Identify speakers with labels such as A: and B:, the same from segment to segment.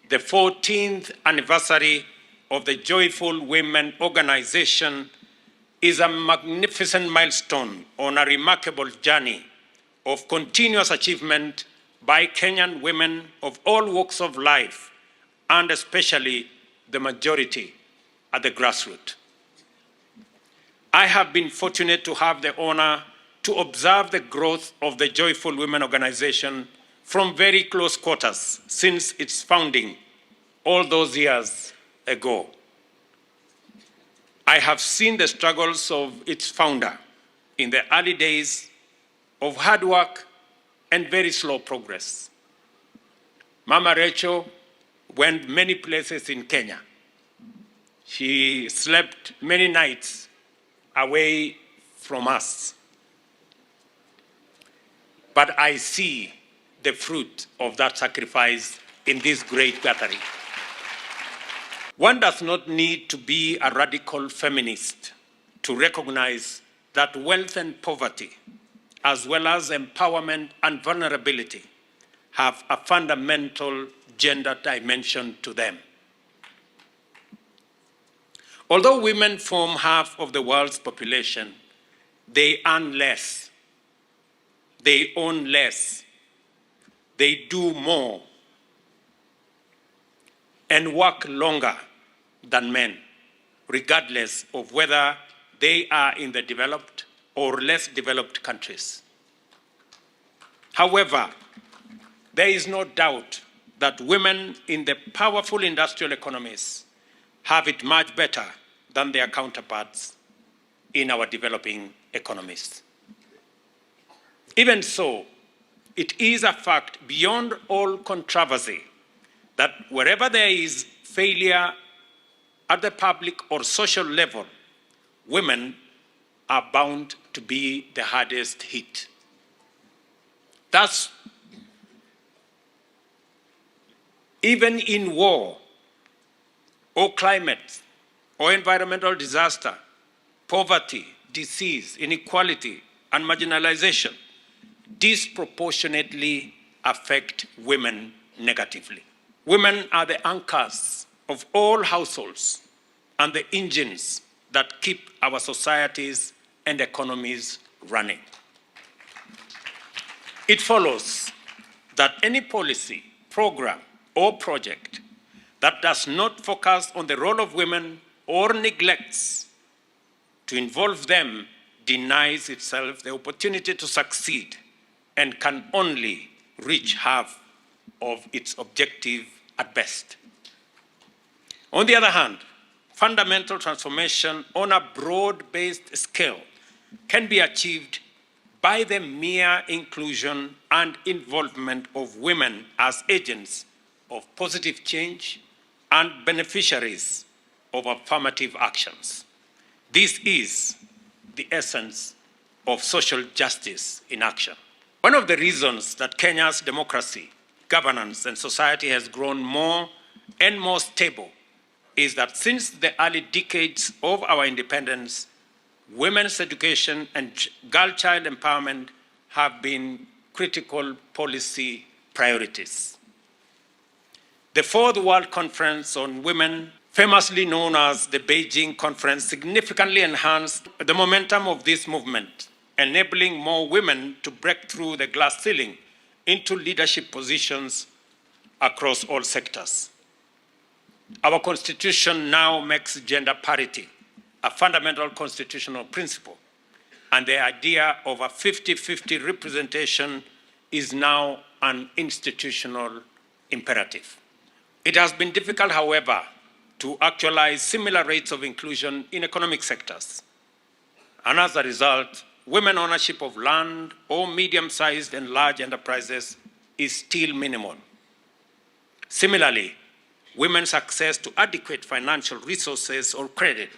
A: The 14th anniversary of the Joyful Women Organization is a magnificent milestone on a remarkable journey of continuous achievement by Kenyan women of all walks of life, and especially the majority at the grassroots. I have been fortunate to have the honor to observe the growth of the Joyful Women Organization from very close quarters since its founding all those years ago. I have seen the struggles of its founder in the early days of hard work and very slow progress. Mama Racheal went many places in Kenya. She slept many nights away from us. But I see the fruit of that sacrifice in this great gathering. One does not need to be a radical feminist to recognize that wealth and poverty, as well as empowerment and vulnerability, have a fundamental gender dimension to them. Although women form half of the world's population, they earn less, they own less, they do more, and work longer than men, regardless of whether they are in the developed or less developed countries. However, there is no doubt that women in the powerful industrial economies have it much better than their counterparts in our developing economies. Even so, it is a fact beyond all controversy that wherever there is failure at the public or social level, women are bound to be the hardest hit. Thus, even in war, or climate, or environmental disaster, poverty, disease, inequality, and marginalization disproportionately affect women negatively. Women are the anchors of all households and the engines that keep our societies and economies running. It follows that any policy, program, or project that does not focus on the role of women or neglects to involve them denies itself the opportunity to succeed and can only reach half of its objective at best. On the other hand, fundamental transformation on a broad-based scale can be achieved by the mere inclusion and involvement of women as agents of positive change and beneficiaries of affirmative actions. This is the essence of social justice in action. One of the reasons that Kenya's democracy, governance, and society has grown more and more stable is that since the early decades of our independence, women's education and girl-child empowerment have been critical policy priorities. The Fourth World Conference on Women famously known as the Beijing Conference, significantly enhanced the momentum of this movement, enabling more women to break through the glass ceiling into leadership positions across all sectors. Our Constitution now makes gender parity a fundamental constitutional principle, and the idea of a 50-50 representation is now an institutional imperative. It has been difficult, however, to actualize similar rates of inclusion in economic sectors. And as a result, women ownership of land or medium-sized and large enterprises is still minimal. Similarly, women's access to adequate financial resources or credit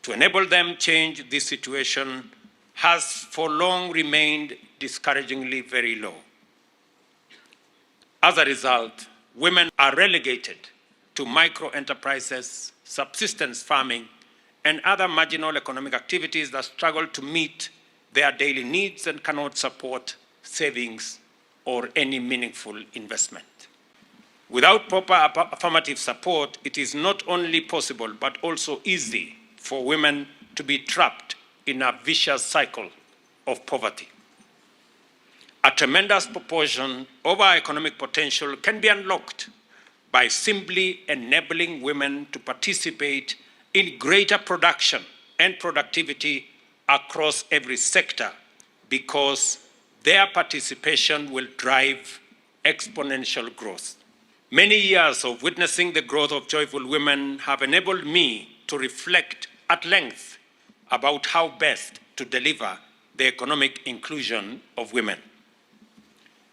A: to enable them change this situation has for long remained discouragingly very low. As a result, women are relegated to micro-enterprises, subsistence farming, and other marginal economic activities that struggle to meet their daily needs and cannot support savings or any meaningful investment. Without proper affirmative support, it is not only possible but also easy for women to be trapped in a vicious cycle of poverty. A tremendous proportion of our economic potential can be unlocked by simply enabling women to participate in greater production and productivity across every sector, because their participation will drive exponential growth. Many years of witnessing the growth of joyful women have enabled me to reflect at length about how best to deliver the economic inclusion of women.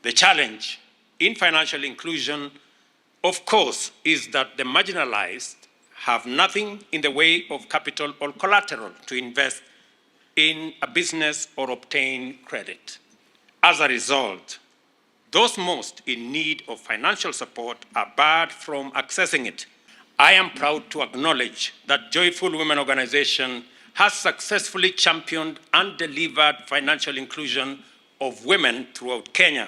A: The challenge in financial inclusion, of course, is that the marginalized have nothing in the way of capital or collateral to invest in a business or obtain credit. As a result, those most in need of financial support are barred from accessing it. I am proud to acknowledge that Joyful Women Organization has successfully championed and delivered financial inclusion of women throughout Kenya,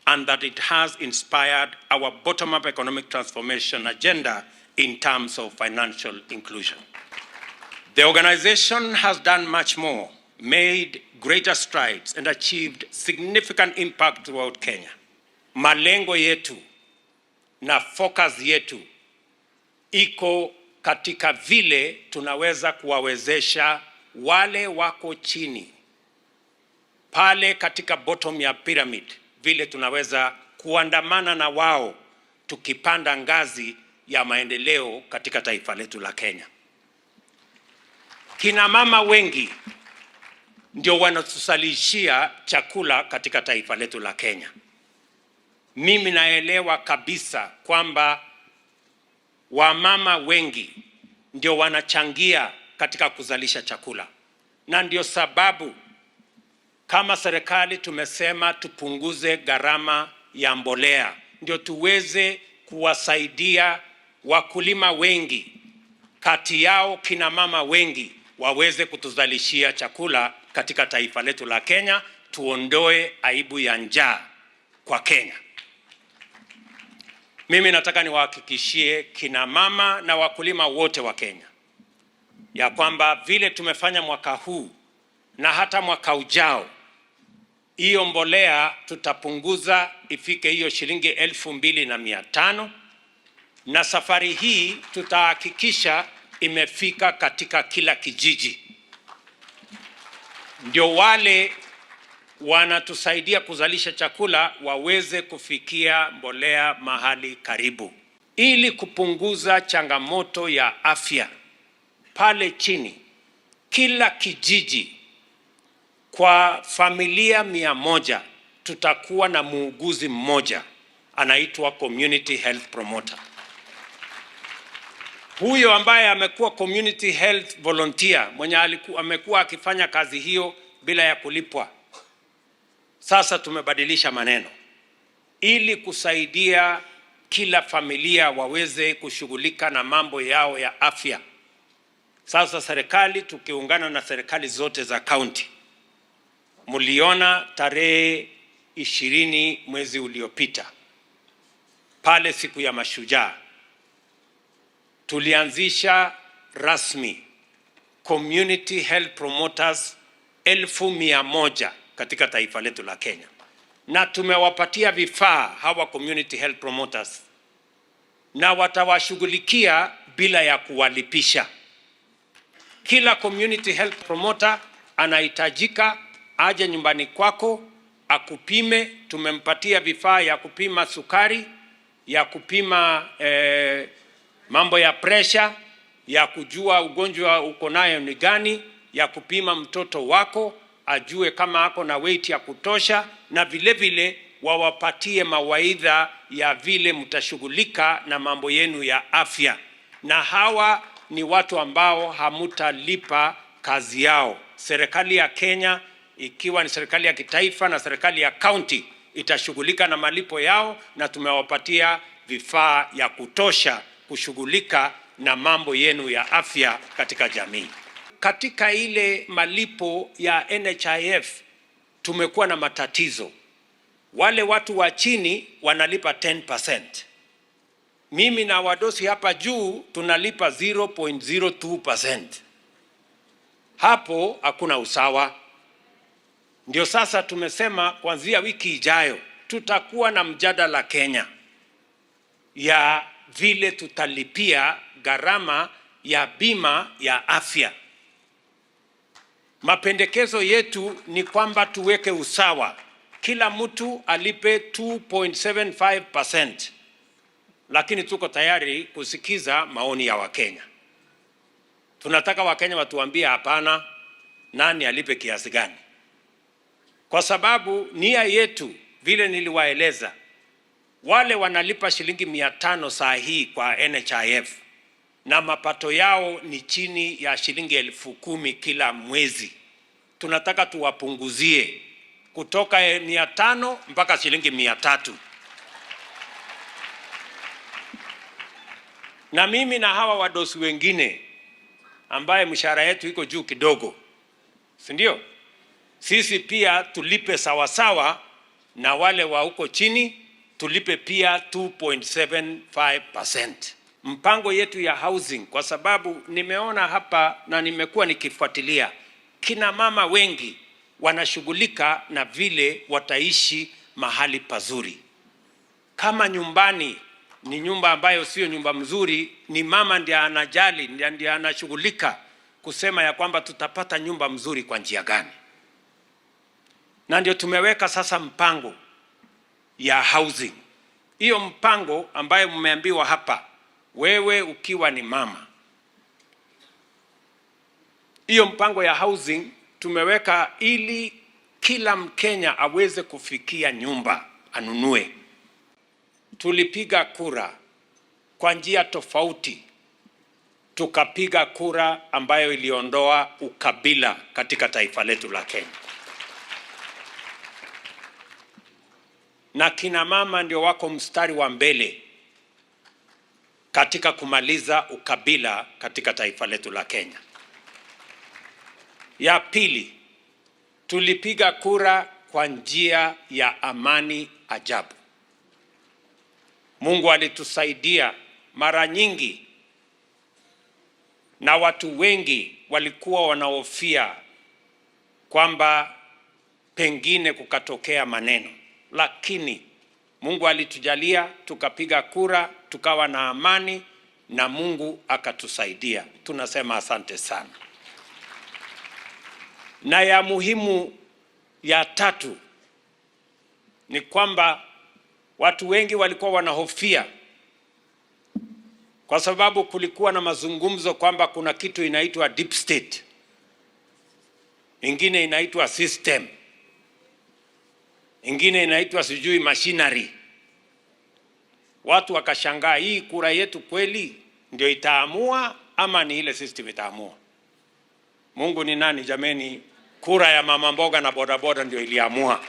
A: and that it has inspired our bottom-up economic transformation agenda in terms of financial inclusion. The organization has done much more, made greater strides, and achieved significant impact throughout Kenya. Malengo yetu na focus yetu iko katika vile tunaweza kuwawezesha wale wako chini pale katika bottom ya pyramid, vile tunaweza kuandamana na wao tukipanda ngazi ya maendeleo katika taifa letu la Kenya. Kina mama wengi ndio wanatusalishia chakula katika taifa letu la Kenya. Mimi naelewa kabisa kwamba wamama wengi ndio wanachangia katika kuzalisha chakula, na ndio sababu kama serikali tumesema tupunguze gharama ya mbolea, ndio tuweze kuwasaidia wakulima wengi, kati yao kina mama wengi, waweze kutuzalishia chakula katika taifa letu la Kenya, tuondoe aibu ya njaa kwa Kenya. Mimi nataka niwahakikishie kina mama na wakulima wote wa Kenya ya kwamba vile tumefanya mwaka huu na hata mwaka ujao, hiyo mbolea tutapunguza ifike hiyo shilingi 2,500, na safari hii tutahakikisha imefika katika kila kijiji. Ndio wale wanatusaidia kuzalisha chakula waweze kufikia mbolea mahali karibu, ili kupunguza changamoto ya afya pale chini. Kila kijiji kwa familia 100 tutakuwa na muuguzi mmoja anaitwa community health promoter. Huyo ambaye amekuwa community health volunteer, mwenye amekuwa akifanya kazi hiyo bila ya kulipwa, sasa tumebadilisha maneno ili kusaidia kila familia waweze kushughulika na mambo yao ya afya. Sasa serikali tukiungana na serikali zote za county, muliona tarehe 20 mwezi uliopita pale siku ya mashujaa, tulianzisha rasmi community health promoters 1,100 katika taifa letu la Kenya, na tumewapatia vifaa hawa community health promoters, na watawashughulikia bila ya kuwalipisha. Kila community health promoter anahitajika aje nyumbani kwako akupime. Tumempatia vifaa ya kupima sukari, ya kupima mambo ya pressure, ya kujua ugonjwa uko nayo ni gani, ya kupima mtoto wako ajue kama ako na weight ya kutosha, na vile vile wawapatie mawaidha ya vile mtashughulika na mambo yenu ya afya. Na hawa ni watu ambao hamutalipa kazi yao. Serikali ya Kenya, ikiwa ni serikali ya kitaifa na serikali ya county, itashughulika na malipo yao, na tumewapatia vifaa ya kutosha kushughulika na mambo yenu ya afya katika jamii. Katika ile malipo ya NHIF tumekuwa na matatizo. Wale watu wa chini wanalipa 10%. Mimi na wadosi hapa juu tunalipa 0.02%. Hapo hakuna usawa. Ndio sasa tumesema kuanzia wiki ijayo tutakuwa na mjadala Kenya ya vile tutalipia gharama ya bima ya afya. Mapendekezo yetu ni kwamba tuweke usawa, kila mtu alipe 2.75%, lakini tuko tayari kusikiza maoni ya Wakenya. Tunataka Wakenya watuambie hapana, nani alipe kiasi gani, kwa sababu nia yetu vile niliwaeleza, wale wanalipa shilingi 500 saa hii kwa NHIF na mapato yao ni chini ya shilingi 10,000 kila mwezi. Tunataka tuwapunguzie kutoka 500 mpaka shilingi 300. Na mimi na hawa wadosi wengine ambaye mshahara yetu iko juu kidogo, si ndio? Sisi pia tulipe sawasawa na wale wa huko chini, tulipe pia 2.75%. Mpango yetu ya housing, kwa sababu nimeona hapa na nimekuwa nikifuatilia, kina mama wengi wanashughulika na vile wataishi mahali pazuri. Kama nyumbani ni nyumba ambayo sio nyumba mzuri, ni mama ndiye anajali, ndiye anashughulika kusema ya kwamba tutapata nyumba mzuri kwa njia gani. Na ndio tumeweka sasa mpango ya housing. Hiyo mpango ambayo mmeambiwa hapa, wewe ukiwa ni mama, hiyo mpango ya housing tumeweka ili kila Mkenya aweze kufikia nyumba anunue. Tulipiga kura kwa njia tofauti, tukapiga kura ambayo iliondoa ukabila katika taifa letu la Kenya. Na kina mama ndio wako mstari wa mbele katika kumaliza ukabila katika taifa letu la Kenya. Ya pili, tulipiga kura kwa njia ya amani ajabu. Mungu alitusaidia mara nyingi, na watu wengi walikuwa wanahofia kwamba pengine kukatokea maneno, lakini Mungu alitujalia, tukapiga kura, tukawa na amani, na Mungu akatusaidia. Tunasema asante sana. Na ya muhimu ya tatu ni kwamba watu wengi walikuwa wanahofia, kwa sababu kulikuwa na mazungumzo kwamba kuna kitu inaitwa deep state, ingine inaitwa system, ingine inaitwa sijui machinery. Watu wakashangaa, hii kura yetu kweli ndio itaamua ama ni ile system itaamua? Mungu ni nani jameni? Kura ya mama mboga na bodaboda ndio iliamua,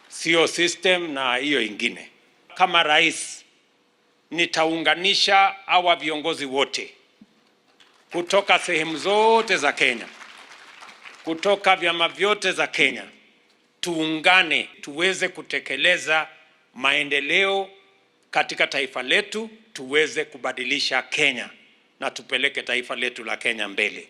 A: sio system na hiyo ingine. Kama rais, nitaunganisha hawa viongozi wote kutoka sehemu zote za Kenya, kutoka vyama vyote za Kenya, tuungane tuweze kutekeleza maendeleo katika taifa letu tuweze kubadilisha Kenya na tupeleke taifa letu la Kenya mbele.